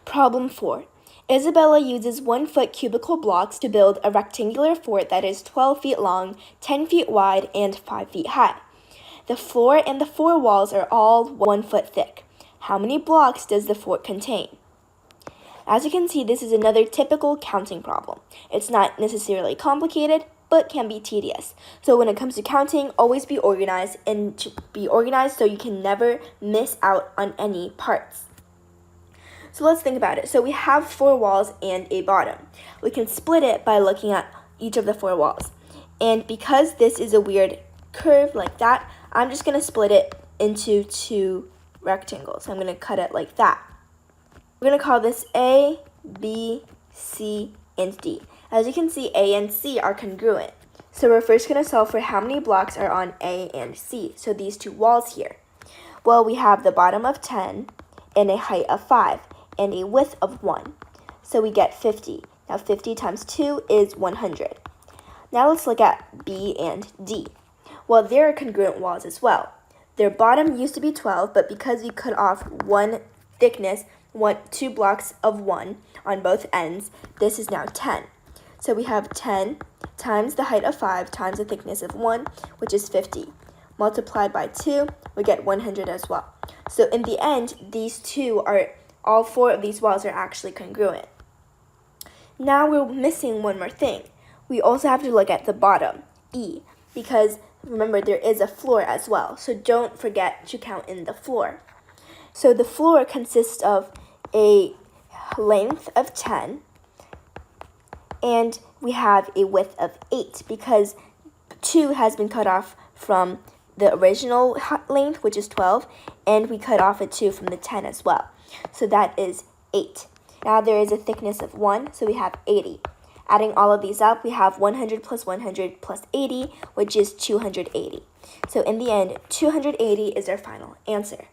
Problem 4. Isabella uses 1-foot cubical blocks to build a rectangular fort that is 12 feet long, 10 feet wide, and 5 feet high. The floor and the 4 walls are all 1 foot thick. How many blocks does the fort contain? As you can see, this is another typical counting problem. It's not necessarily complicated, but can be tedious. So when it comes to counting, always be organized so you can never miss out on any parts. So let's think about it. So we have 4 walls and a bottom. We can split it by looking at each of the 4 walls. And because this is a weird curve like that, I'm just going to split it into 2 rectangles. I'm going to cut it like that. We're going to call this A, B, C, and D. As you can see, A and C are congruent. So we're first going to solve for how many blocks are on A and C. So these 2 walls here. Well, we have the bottom of 10 and a height of 5. And a width of 1. So we get 50. Now 50 times 2 is 100. Now let's look at B and D. Well, they're congruent walls as well. Their bottom used to be 12, but because we cut off one thickness, 2 blocks of 1 on both ends, this is now 10. So we have 10 times the height of 5 times the thickness of 1, which is 50. Multiplied by 2, we get 100 as well. So in the end, all 4 of these walls are actually congruent. Now we're missing one more thing. We also have to look at the bottom, E, because remember there is a floor as well, so don't forget to count in the floor. So the floor consists of a length of 10, and we have a width of 8 because 2 has been cut off from the original length, which is 12, and we cut off a 2 from the 10 as well. So that is 8. Now there is a thickness of 1, so we have 80. Adding all of these up, we have 100 plus 100 plus 80, which is 280. So in the end, 280 is our final answer.